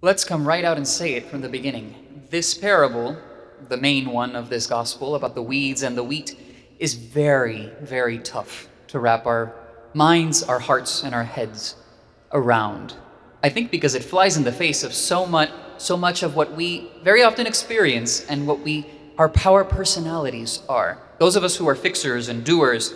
Let's come right out and say it from the beginning. This parable, the main one of this gospel about the weeds and the wheat, is very, very tough to wrap our minds, our hearts, and our heads around. I think because it flies in the face of so much of what we very often experience and what our personalities are. Those of us who are fixers and doers,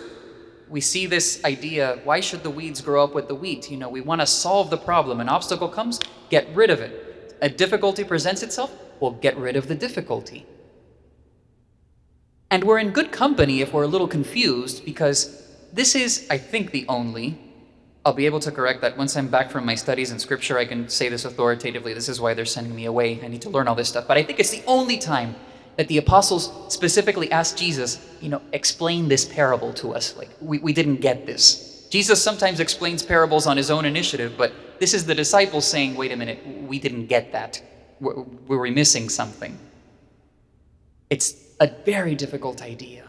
we see this idea, why should the weeds grow up with the wheat? We want to solve the problem. An obstacle comes, get rid of it. A difficulty presents itself, well, get rid of the difficulty. And we're in good company if we're a little confused, because this is, I think, the only, I'll be able to correct that once I'm back from my studies in Scripture, I can say this authoritatively. This is why they're sending me away. I need to learn all this stuff. But I think it's the only time that the apostles specifically asked Jesus, explain this parable to us. Like, we didn't get this. Jesus sometimes explains parables on his own initiative, but this is the disciples saying, wait a minute, we didn't get that. We're missing something. It's a very difficult idea.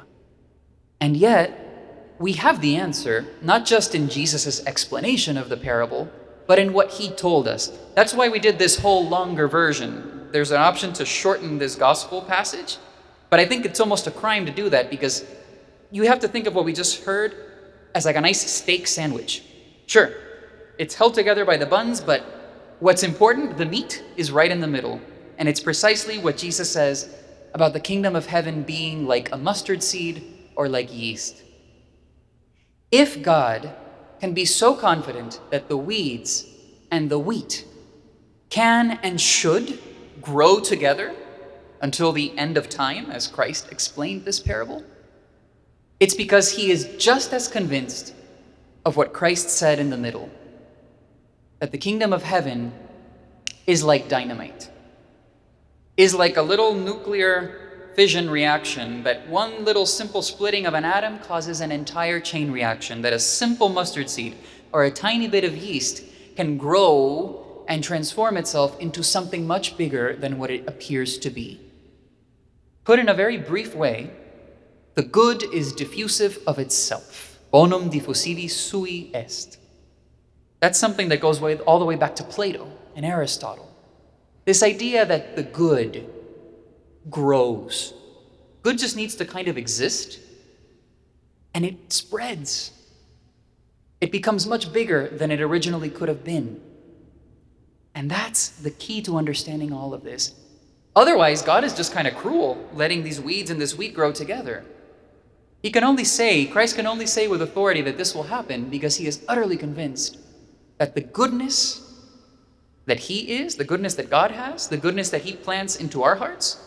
And yet, we have the answer, not just in Jesus' explanation of the parable, but in what he told us. That's why we did this whole longer version. There's an option to shorten this gospel passage, but I think it's almost a crime to do that, because you have to think of what we just heard as like a nice steak sandwich. Sure, it's held together by the buns, but what's important, the meat, is right in the middle. And it's precisely what Jesus says about the kingdom of heaven being like a mustard seed or like yeast. If God can be so confident that the weeds and the wheat can and should grow together until the end of time, as Christ explained this parable, it's because he is just as convinced of what Christ said in the middle, that the kingdom of heaven is like dynamite, is like a little nuclear fission reaction, that one little simple splitting of an atom causes an entire chain reaction, that a simple mustard seed or a tiny bit of yeast can grow and transform itself into something much bigger than what it appears to be. Put in a very brief way, the good is diffusive of itself. Bonum diffusivi sui est. That's something that goes all the way back to Plato and Aristotle. This idea that the good grows. Good just needs to kind of exist, and it spreads. It becomes much bigger than it originally could have been. And that's the key to understanding all of this. Otherwise, God is just kind of cruel, letting these weeds and this wheat grow together. Christ can only say with authority that this will happen because he is utterly convinced that the goodness that he is, the goodness that God has, the goodness that he plants into our hearts,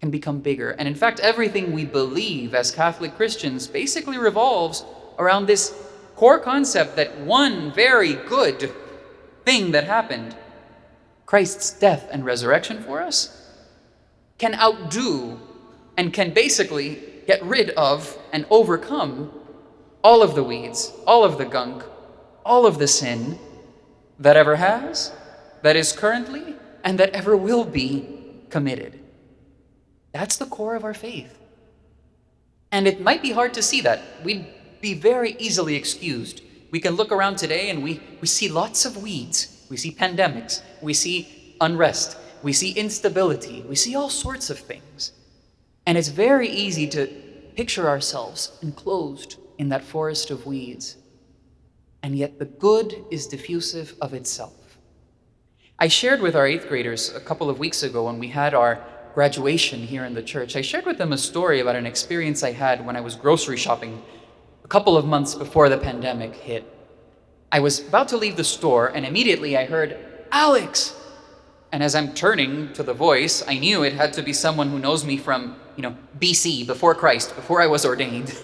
can become bigger. And in fact, everything we believe as Catholic Christians basically revolves around this core concept that one very good thing that happened, Christ's death and resurrection for us, can outdo and can basically get rid of and overcome all of the weeds, all of the gunk, all of the sin that ever has, that is currently, and that ever will be committed. That's the core of our faith. And it might be hard to see that. We'd be very easily excused. We can look around today and we see lots of weeds. We see pandemics. We see unrest. We see instability. We see all sorts of things. And it's very easy to picture ourselves enclosed in that forest of weeds. And yet the good is diffusive of itself. I shared with our 8th graders a couple of weeks ago when we had our graduation here in the church. I shared with them a story about an experience I had when I was grocery shopping a couple of months before the pandemic hit. I was about to leave the store and immediately I heard, "Alex!" And as I'm turning to the voice, I knew it had to be someone who knows me from, BC, before Christ, before I was ordained,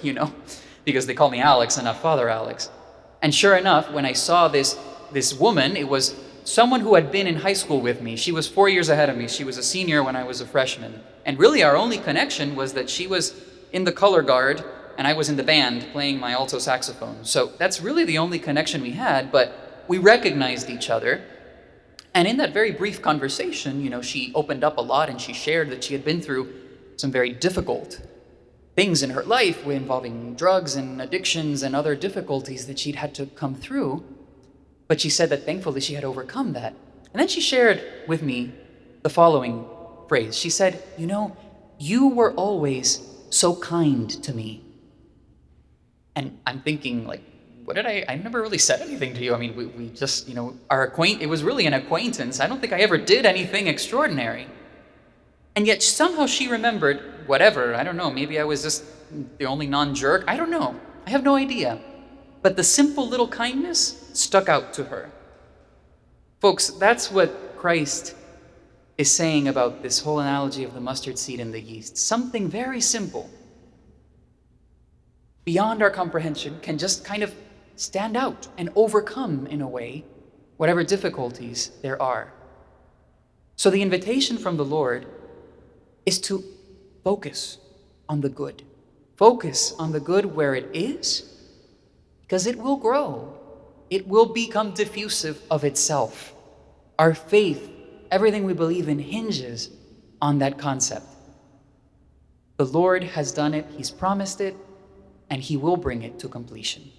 because they call me Alex and not Father Alex. And sure enough, when I saw this woman, it was someone who had been in high school with me. She was 4 years ahead of me. She was a senior when I was a freshman. And really our only connection was that she was in the color guard and I was in the band playing my alto saxophone. So that's really the only connection we had, but we recognized each other. And in that very brief conversation, she opened up a lot and she shared that she had been through some very difficult things in her life involving drugs and addictions and other difficulties that she'd had to come through. But she said that thankfully she had overcome that. And then she shared with me the following phrase. She said, you were always so kind to me. And I'm thinking, like, what did I never really said anything to you. I mean, we just, it was really an acquaintance. I don't think I ever did anything extraordinary. And yet somehow she remembered, whatever, I don't know, maybe I was just the only non-jerk. I don't know. I have no idea. But the simple little kindness stuck out to her. Folks, that's what Christ is saying about this whole analogy of the mustard seed and the yeast. Something very simple, beyond our comprehension, can just kind of stand out and overcome, in a way, whatever difficulties there are. So the invitation from the Lord is to focus on the good. Focus on the good where it is, because it will grow. It will become diffusive of itself. Our faith, everything we believe in, hinges on that concept. The Lord has done it, He's promised it, and He will bring it to completion.